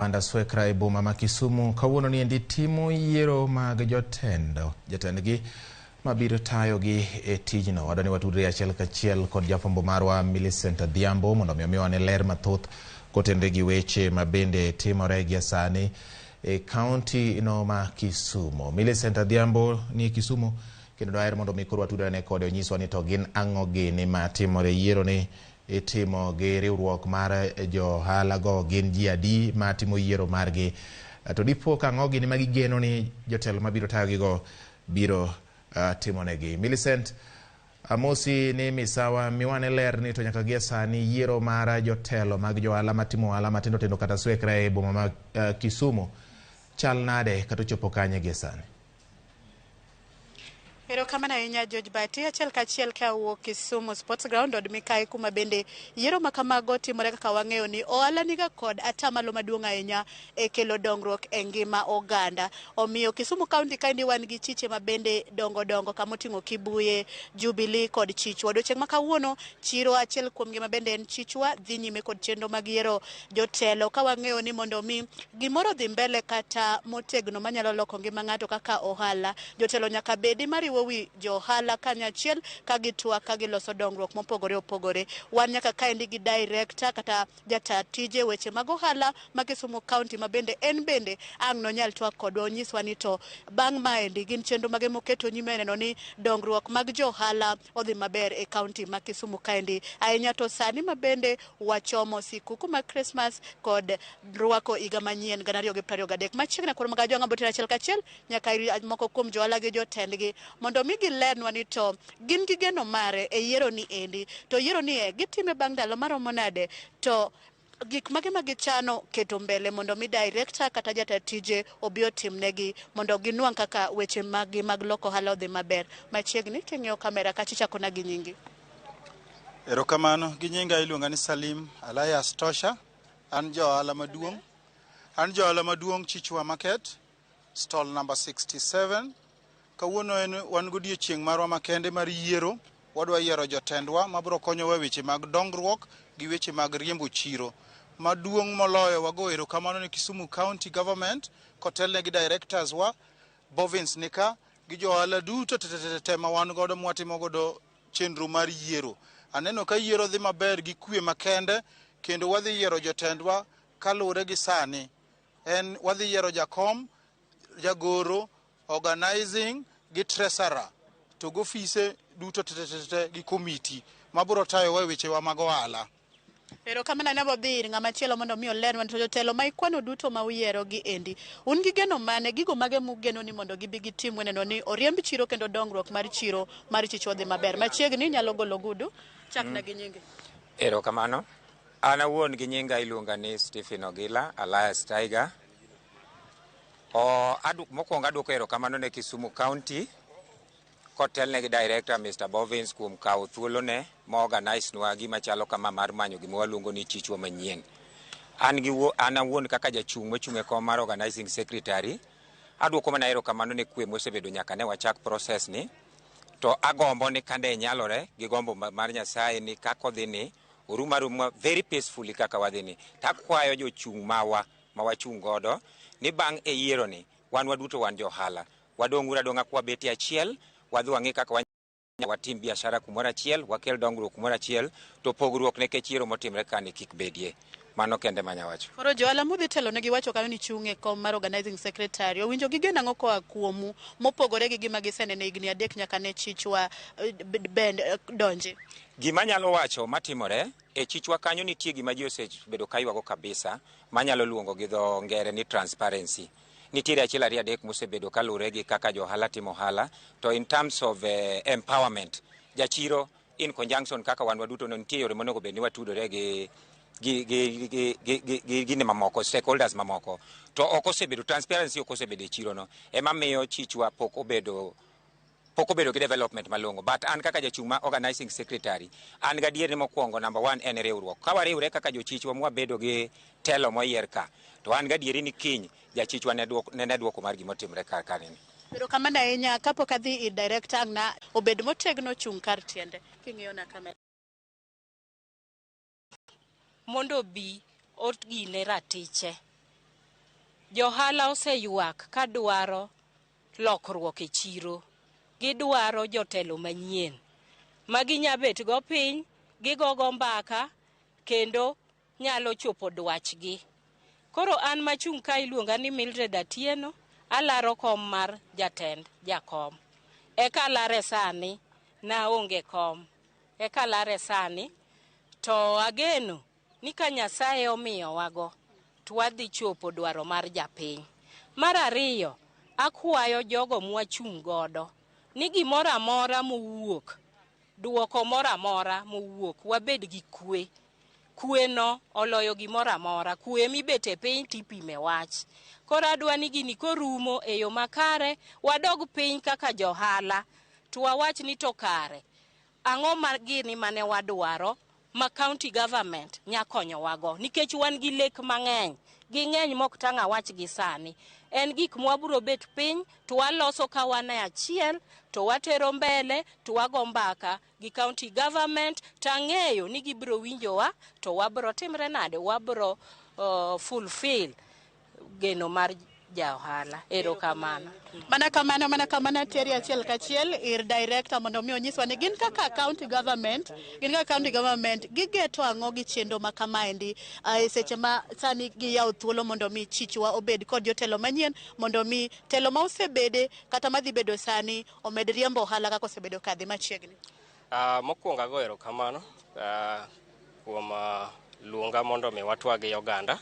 Aswekra e boma ma KISUMU kawuono ni endi timo yiero mag jotendgi mabiro tayogi e tijno. Wadwani watudre achiel kachiel kod jafwambo marwa Millicent Adhiambo mondo omiwane ler mathoth kotende gi weche mabende timore gi sani e kaunti no ma KISUMU. Millicent Adhiambo ni KISUMU kendo daher mondo mi koro watudre ne kode onyiswa ni to gin ang'o gini matimore yiero ni itimo gi riwruok mar johala go, gin ji adi matimo yiero margi, to dipo ka ang'o gini magigeno ni jotelo mabiro tayogi go biro timonegi. Millicent, amosi ni misawa, miwane ler ni to nyaka gie sani yiero mar jotelo mag johala matimo ohala matindo tindo kata aswekra e boma ma KISUMU chal nade kata chopo kanye gie sani? Erokamano ahinya George Bati, achiel kachiel ka wuok KISUMU Sports Ground od mikae kuma bende yiero makamago timore kaka wang'eyo ni ohala niga kod atamalo maduong' ahinya e kelo dongruok e ngima oganda. Omiyo KISUMU County kaendi wan gi chiche mabende dongo kama oting'o Kibuye, Jubilee kod Chichwa. Odiochieng' ma kawuono chiro achiel kuom gima bende en Chichwa dhi nyime kod chenro mag yiero jotelo, ka wang'eyo ni mondo mi gimoro dhi mbele kata motegno manyalo loko ngima ng'ato kaka ohala, jotelo nyaka bedi mariwo wi johala kanyachiel ka gitwak ka giloso dongruok mopogore opogore. Wan nyaka kaendi gi director kata jata tije weche mag ohala ma KISUMU County ma bende en bende ang' no nyal twak kodwa, onyiswa ni to bang' maendi gin chenro mage moketo nyime neno ni dongruok mag johala odhi maber e county ma KISUMU kaendi. Ahinya to sani ma bende wachomo sikuku mag Christmas kod rwako higa manyien 2023. Machiegni koro magajo ng'abotin achiel kachiel nyaka moko kuom johala gi jotendgi mondo mi gilernwa ni to gin gi geno mare e yiero ni endi, to yiero ni gitime bang' ndalo maromo nade, to gik mage magichano keto mbele mondo mi director kata jata tije obi otimnegi mondo ginuang' kaka weche mag loko ohala odhi maber. Machiegni ting'io kamera kachichakona gi nyingi. Erokamano, gi nyinga iluonga ni Salim Alias Tosha. An johala maduong' Chichwa Market, stall number 67. Kawuono wan godiochieng' marwa makende mar yiero. Wadwa yiero jotendwa mabiro konyowa weche mag dongruok gi weche mag riembo chiro. Maduong' moloyo wago erokamano ni KISUMU County Government kotelne gi directors wa Bovins nika gi johala duto tete ma wan godo mwatimo godo chenro mar yiero. Aneno ka yiero dhi maber gi kwe makende, kendo wadhi yiero jotendwa kaluwore gi sani. Wadhi yiero jakom, jagoro, organizing gi treasurer to gofise duto tete gi komiti mabiro tayo weche wa mag ohala. Erokamano ne bobir ng'ama chielo mondo mi olerwa to jotelo ma ikwano duto ma uyiero gi endi. Un gi geno mane, gigo mage mugeno ni mondo gibi gitim neno ni oriemb chiro kendo dongruok mar chiro mar Chichwa dhi maber. Machiegni nyalo golo gudu chakna gi nyingi. Erokamano. Ana wuon gi nyinga iluonga ni Stephen Ogila Alias Tiger. Mokwongo aduoko erokamano ne KISUMU County kotelne gi director Mr. Bovins kuom kawo thuolone ma organize nwa gima chalo kama mar manyo gima waluongo ni Chichwa manyien. An awuon kaka jachung' mochung' e kom mar organizing secretary aduoko mana erokamano ne kwe mosebedo nyaka ne wachak process ni, to agombo ni kande nyalore gi gombo mar Nyasaye ni kaka odhi ni orumarum very peacefully kaka wadhi ni. Takwayo jochung' ma wachung' godo ni bang' e yiero ni wan waduto wan johala wadong'ura kwa beti achiel, wadhi wang'i kaka watim biashara kumoro achiel, wakel dongruok kumoro achiel, to pogruok nekech yiero motimre kani kik bedie. Mano kende manya wacho. Koro johala mudhi telo ne giwacho kanyo ni chung'e kom mar organizing secretary owinjo gigeno ang'o koa kuomu mopogore gi gima giseneno higni 3 nyaka ne Chichwa bend donje. Gima nyalo wacho matimore e Chichwa kanyo nitie gima ji osebedo kaywago kabisa manyalo luongo gi dho ngere ni transparency. Nitiere achiel 2 3 mosebedo kalure gi kaka johala timo ohala, to in terms of empowerment jachiro in conjunction kaka wan waduto no nitie yore monego bed ni watudore gi gine mamoko, stakeholders mamoko, to okosebedo transparency, okosebedo e chiro no ema miyo Chichwa pok obedo gi development malongo. But an kaka jachung' ma organizing secretary an gadier ni mokwongo number 1 en riwruok. Ka wariwre kaka jochichwa mwabedo gi telo moyier ka, to an gadieri ni kiny jachichwa ne duoko mar gimotimre kar nini. Erokamano ahinya. Kapok adhi ir director na obed motegno chung' kar tiende king'iyo na kamera mondo bi ogine ratiche Johala oseyuak ka dwaro lokruok e chiro. Gidwaro jotelo manyien. Magi nyabet go piny, gigogo mbaka, kendo nyalo chopo dwachgi. Koro an machung' ka iluonga ni Mildred Atieno, alaro kom mar jatend jakom. Eka lare sani, naonge kom. Eka lare sani, to ageno ni ka Nyasaye omiyo wago, to wadhi chopo dwaro mar japiny. Mar ariyo, akwayo jogo mwachung' godo, ni gimoro amora mowuok, duoko moro amora mowuok, wabed gi kwe. Kwe no oloyo gimoro amora, kwe mibete piny tipime wach. Koro adwa ni gini korumo e yo makare, wadog piny kaka johala, to wawach ni to kare. Ang'o ma gini mane wadwaro ma county government nyakonyo wago, nikech wan gi lek mang'eny, gi ng'eny mok tang'a wach gi sani. En gik mwaburo bet piny, to waloso ka wane achiel, to watero mbele, to wago mbaka gi county government, tang'eyo ni gibiro winjowa, to wabro timre nade, wabro fulfill geno mar jaohala. Erokamano. Mana kamano teri achiel kachiel ir director mondo mi onyiswa ni gin kaka county government gigeto ang'o gi chenro ma kamaendi e seche ma sani giyawo thuolo mondo mi chichwa obed kod jotelo manyien mondo mi telo ma osebede kata madhi bedo sani omed riembo ohala kaka osebedo kadhi machiegni. Mokwongo ago erokamano kuom luonga mondo mi watwag gi oganda.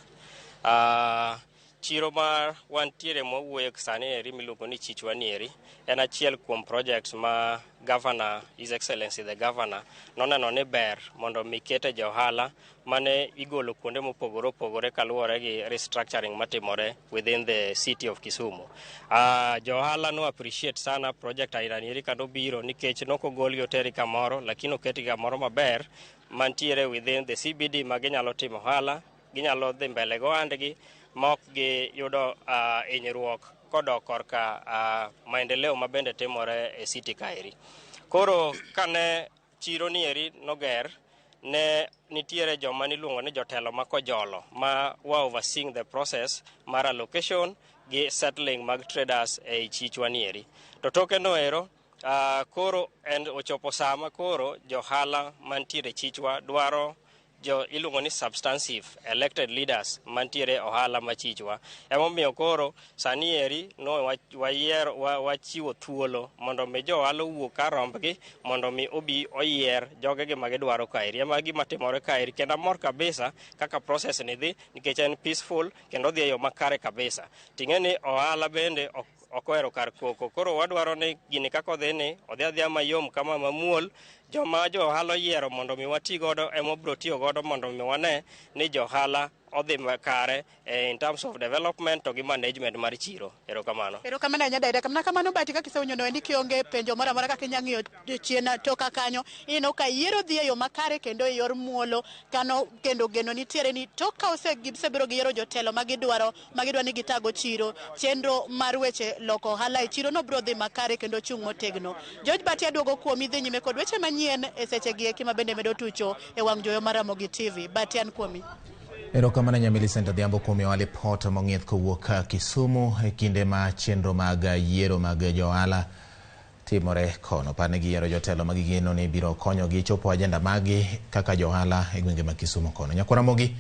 Chiro ma wantiere mwawuoyo sani eri miluongo ni chichwa nieri en achiel kuom projects ma Governor, His Excellency the Governor, noneno ni ber mondo mi kete johala mane igolo kuonde mopogore opogore kaluwore gi restructuring matimore within the city of Kisumu. Johala no appreciate sana project aina nieri kando biro nikech nokogolgi oteri kamoro lakini oketi kamoro maber mantiere within the CBD ma ginyalo timo ohala, ginyalo dhi mbele go andgi mok gi yudo hinyruok kodok korka maendeleo mabende timore e city kaeri. Koro kane chiro nieri noger, ne nitiere joma niluongo ni jotelo makojolo ma wa overseeing the process mar allocation gi settling mag traders e chichwa nieri. To toke noero, koro ochopo sama koro johala mantiere chichwa dwaro iluongo ni substantive elected leaders mantiere ohala machichwa. Emomiyo koro sani eri no wachiwo thuolo mondo mi johala owuok ka rombgi mondo mi obi oyier jogegi magidwaro kaeri. Ema gima timore kaeri kendo amor kabisa kaka process ni dhi nikech en peaceful kendo dhi e yo makare kabisa. Ting'e ni ohala bende okoero kar koko. Koro wadwaro ni gini kako dhini odhi adhiya mayom kama mamuol. Joma johala yiero mondo mi wati godo emobro tiyo godo mondo mi wane ni johala odhi makare in terms of development to gi management mar chiro. Erokamano. Erokamano anya direct. Mana kamano bati kaka iseunyono endi kionge penjo moro amora kaka inyang'iyo chien toka kanyo. Ino ka yiero dhi e yo makare kendo e yor muolo kendo geno nitiere ni toka osebiro gi yiero jotelo magidwaro ni gitago chiro. Chenro mar weche loko ohala e chiro no bro dhi makare kendo chung' motegno. George Bati aduogo kuomi dhi nyime kod weche manyien e seche gi eki mabende medo tucho e wang' joyo mar Ramogi TV. Bati an kuomi. Erokamano Millicent Adhiambo kuom lipot mong'ith kowuok Kisumu e kinde ma chenro mag yiero mag johala timore kono. Pane gi yiero jotelo magigeno ni biro konyogi chopo ajenda magi kaka johala e gwenge ma Kisumu kono. Nyakwa Ramogi